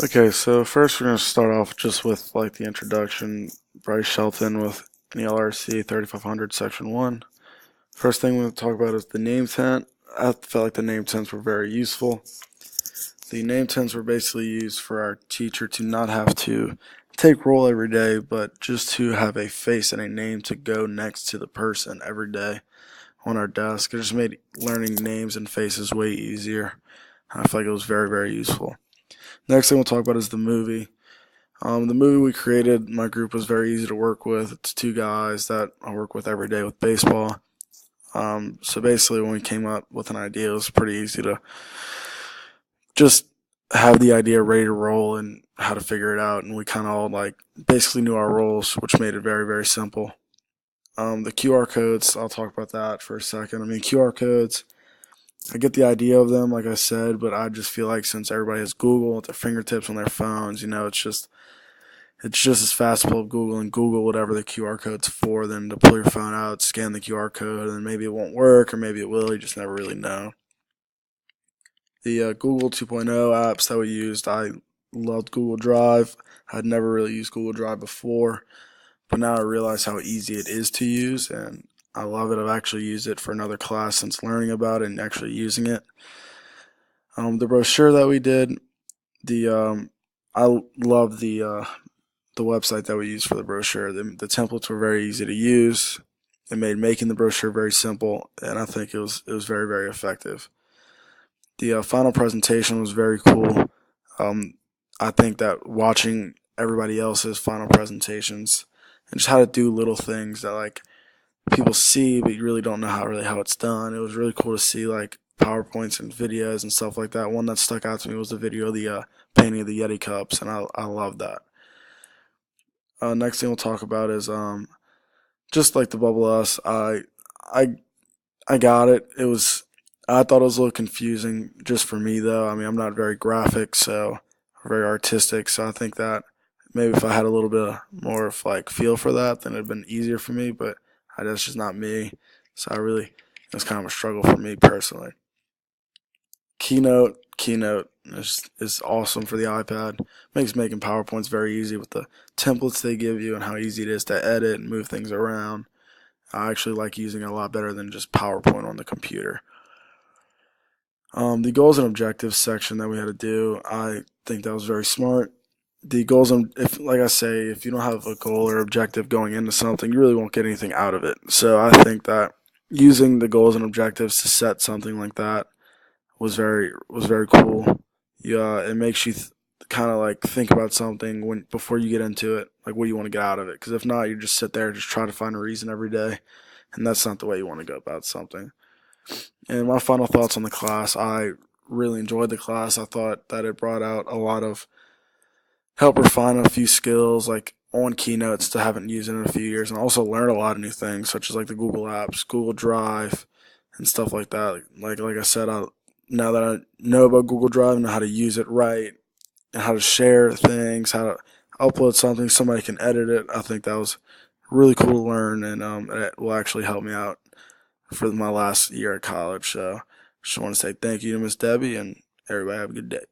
Okay, so first we're going to start off just with like the introduction. Bryce Shelton with an ELRC 3500 Section 1. First thing we're going to talk about is the name tent. I felt like the name tents were very useful. The name tents were basically used for our teacher to not have to take roll every day, but just to have a face and a name to go next to the person every day on our desk. It just made learning names and faces way easier. I feel like it was very, very useful. Next thing we'll talk about is the movie. The movie we created, my group was very easy to work with. It's two guys that I work with every day with baseball. So basically, when we came up with an idea, it was pretty easy to just have the idea ready to roll and how to figure it out. And we kind of all like basically knew our roles, which made it very, very simple. The QR codes, I'll talk about that for a second. I mean, QR codes, I get the idea of them, like I said, but I just feel like since everybody has Google at their fingertips on their phones, it's just as fast to pull up Google and Google whatever the QR code's for than to pull your phone out, scan the QR code, and maybe it won't work or maybe it will. You just never really know. The Google 2.0 apps that we used, I loved Google Drive. I'd never really used Google Drive before, but now I realize how easy it is to use, and I love it. I've actually used it for another class since learning about it and actually using it. The brochure that we did, I love the website that we used for the brochure. The templates were very easy to use. It made making the brochure very simple, and I think it was very, very effective. The final presentation was very cool. I think that watching everybody else's final presentations and just how to do little things that like people see, but you really don't know how it's done. It was really cool to see like PowerPoints and videos and stuff like that. One that stuck out to me was the video of the painting of the Yeti cups, and I love that. Next thing we'll talk about is just like the Bubble Us. I I got it. I thought it was a little confusing just for me though. I mean, I'm not very graphic, so very artistic, so I think that maybe if I had a little bit more of like feel for that, then it'd been easier for me. But that's just not me. So it's kind of a struggle for me personally. Keynote is awesome for the iPad. Makes making PowerPoints very easy with the templates they give you and how easy it is to edit and move things around. I actually like using it a lot better than just PowerPoint on the computer. The goals and objectives section that we had to do, I think that was very smart. The goals, and if like I say, if you don't have a goal or objective going into something, you really won't get anything out of it. So I think that using the goals and objectives to set something like that was very cool. Yeah, it makes you kind of like think about something when before you get into it, like what you want to get out of it. Because if not, you just sit there and just try to find a reason every day, and that's not the way you want to go about something. And my final thoughts on the class, I really enjoyed the class. I thought that it brought out a lot of help refine a few skills like on keynotes to haven't used in a few years, and also learn a lot of new things such as like the Google apps, Google Drive, and stuff like that. Like I said, now that I know about Google Drive and know how to use it right and how to share things, how to upload something, somebody can edit it. I think that was really cool to learn, and it will actually help me out for my last year at college. So just want to say thank you to Miss Debbie, and everybody have a good day.